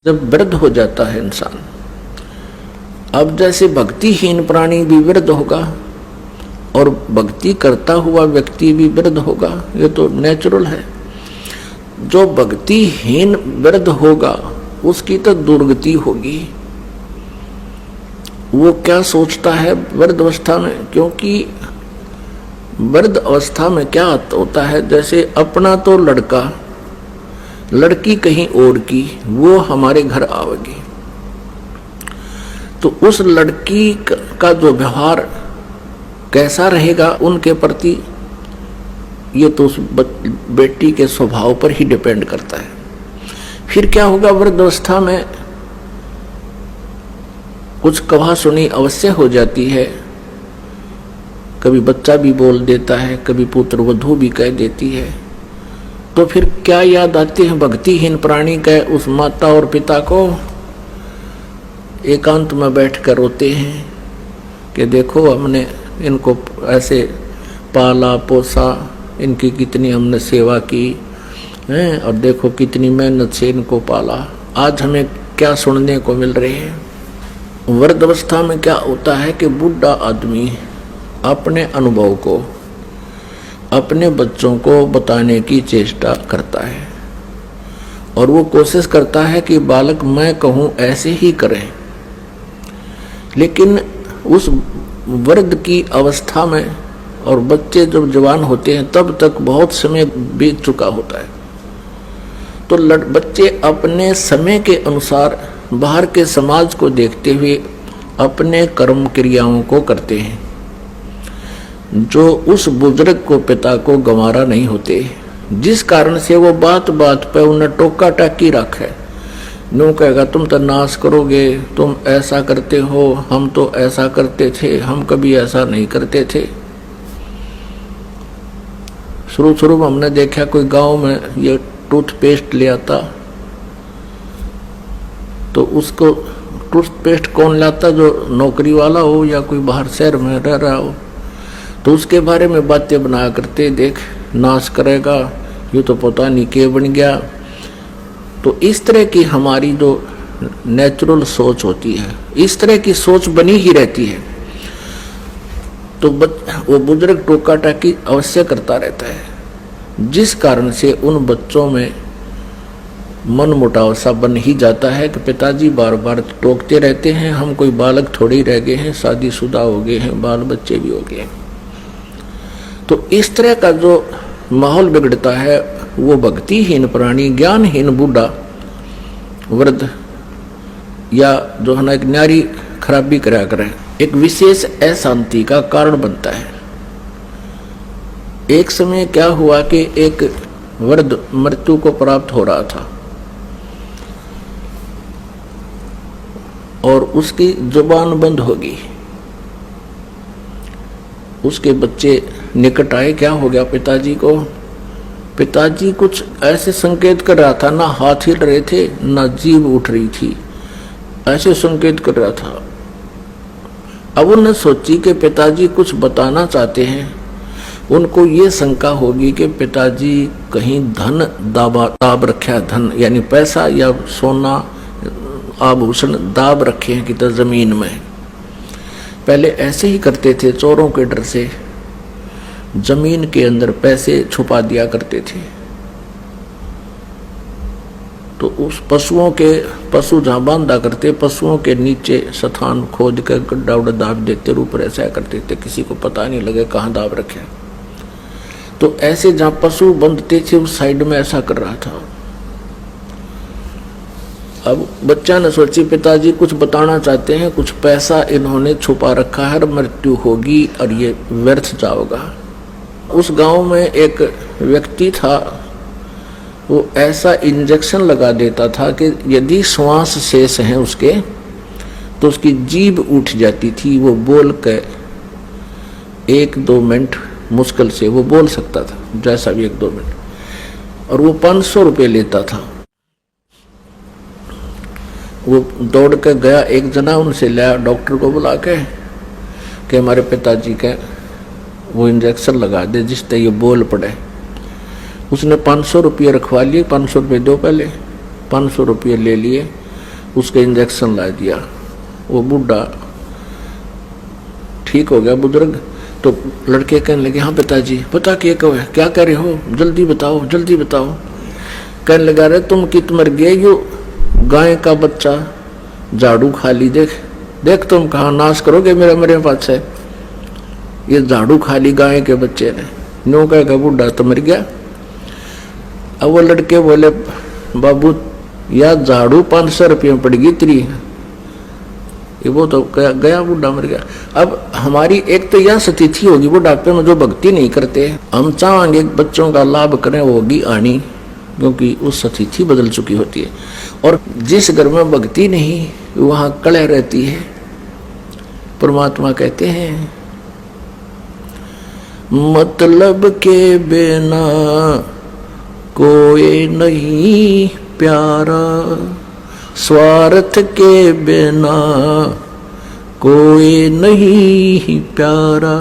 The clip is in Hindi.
जब वृद्ध हो जाता है इंसान, अब जैसे भक्तिहीन प्राणी भी वृद्ध होगा और भक्ति करता हुआ व्यक्ति भी वृद्ध होगा, ये तो नेचुरल है। जो भक्तिहीन वृद्ध होगा उसकी तो दुर्गति होगी। वो क्या सोचता है वृद्ध अवस्था में, क्योंकि वृद्ध अवस्था में क्या होता है, जैसे अपना तो लड़का लड़की कहीं और की, वो हमारे घर आवेगी, तो उस लड़की का जो व्यवहार कैसा रहेगा उनके प्रति, ये तो उस बेटी के स्वभाव पर ही डिपेंड करता है। फिर क्या होगा, वृद्धावस्था में कुछ कहा सुनी अवश्य हो जाती है, कभी बच्चा भी बोल देता है, कभी पुत्र वधू भी कह देती है, तो फिर क्या याद आते हैं भक्तिहीन प्राणी के उस माता और पिता को, एकांत में बैठकर रोते हैं कि देखो हमने इनको ऐसे पाला पोसा, इनकी कितनी हमने सेवा की है, और देखो कितनी मेहनत से इनको पाला, आज हमें क्या सुनने को मिल रहे हैं। वृद्धावस्था में क्या होता है कि बूढ़ा आदमी अपने अनुभव को अपने बच्चों को बताने की चेष्टा करता है और वो कोशिश करता है कि बालक मैं कहूँ ऐसे ही करें, लेकिन उस वृद्ध की अवस्था में और बच्चे जब जवान होते हैं तब तक बहुत समय बीत चुका होता है, तो बच्चे अपने समय के अनुसार बाहर के समाज को देखते हुए अपने कर्म क्रियाओं को करते हैं, जो उस बुजुर्ग को पिता को गंवारा नहीं होते, जिस कारण से वो बात बात पे उन्हें टोका टाकी रखे, नो कहेगा तुम तो नाश करोगे, तुम ऐसा करते हो, हम तो ऐसा करते थे, हम कभी ऐसा नहीं करते थे। शुरू में हमने देखा कोई गांव में ये टूथपेस्ट ले आता, तो उसको टूथपेस्ट कौन लाता, जो नौकरी वाला हो या कोई बाहर शहर में रह रहा हो, तो उसके बारे में बातें बनाया करते, देख नाश करेगा, ये तो पता नहीं क्या बन गया। तो इस तरह की हमारी जो नेचुरल सोच होती है, इस तरह की सोच बनी ही रहती है, तो वो बुजुर्ग टोका टाकी अवश्य करता रहता है, जिस कारण से उन बच्चों में मन मुटाव सा बन ही जाता है कि पिताजी बार बार टोकते रहते हैं, हम कोई बालक थोड़ी रह गए हैं, शादीशुदा हो गए हैं, बाल बच्चे भी हो गए हैं। तो इस तरह का जो माहौल बिगड़ता है, वो भक्तिहीन प्राणी, ज्ञानहीन बूढ़ा वृद्ध या जो है ना एक नारी खराबी करा करे, एक विशेष अशांति का कारण बनता है। एक समय क्या हुआ कि एक वृद्ध मृत्यु को प्राप्त हो रहा था और उसकी जुबान बंद होगी। उसके बच्चे निकट आए, क्या हो गया पिताजी को, पिताजी कुछ ऐसे संकेत कर रहा था, ना हाथ हिल रहे थे ना जीभ उठ रही थी, ऐसे संकेत कर रहा था। अब उन्होंने सोची कि पिताजी कुछ बताना चाहते हैं, उनको ये शंका होगी कि पिताजी कहीं धन दाब रखा, धन यानी पैसा या सोना आभूषण दाब रखे हैं कि तो जमीन में। पहले ऐसे ही करते थे, चोरों के डर से जमीन के अंदर पैसे छुपा दिया करते थे। तो उस पशु जहां बांधा करते, पशुओं के नीचे स्थान खोद कर गड्ढा उड्ढा दाब देते, ऊपर ऐसा करते थे, किसी को पता नहीं लगे कहाँ दाब रखे। तो ऐसे जहां पशु बंधते थे उस साइड में ऐसा कर रहा था। अब बच्चा ने सोची पिताजी कुछ बताना चाहते हैं, कुछ पैसा इन्होंने छुपा रखा है, मृत्यु होगी और ये व्यर्थ जाओगा। उस गांव में एक व्यक्ति था, वो ऐसा इंजेक्शन लगा देता था कि यदि श्वास शेष हैं उसके, तो उसकी जीभ उठ जाती थी, वो बोल के 1-2 मिनट मुश्किल से वो बोल सकता था, जैसा भी 1-2 मिनट, और वो 500 रुपये लेता था। वो दौड़ के गया, एक जना उनसे लाया, डॉक्टर को बुला के कि हमारे पिताजी के वो इंजेक्शन लगा दे जिससे ये बोल पड़े। उसने 500 रुपये रखवा लिए, 500 रुपये दो, पहले 500 रुपये ले लिए उसके इंजेक्शन ला दिया। वो बूढ़ा ठीक हो गया बुजुर्ग। तो लड़के कहने लगे हाँ पिताजी बता क्या कह रहे हो, जल्दी बताओ जल्दी बताओ। कहने लगा रे तुम कित मर गए, यो गाय का बच्चा झाड़ू खा ली, देख देख तुम कहाँ नाश करोगे मेरे पास है। ये झाड़ू खा ली गाय के बच्चे ने। नो कहेगा बूढ़ा तो मर गया। अब वो लड़के बोले बाबू यार झाड़ू 500 रुपये में पड़ेगी तेरी, वो तो गया बूढ़ा मर गया। अब हमारी एक तो यह स्थिति होगी बुढ़ापे में जो भक्ति नहीं करते, हम चाहेंगे बच्चों का लाभ करें, वो होगी आनी, क्योंकि उस स्थिति बदल चुकी होती है। और जिस घर में भक्ति नहीं वहां कलह रहती है। परमात्मा कहते हैं मतलब के बिना कोई नहीं प्यारा, स्वार्थ के बिना कोई नहीं प्यारा।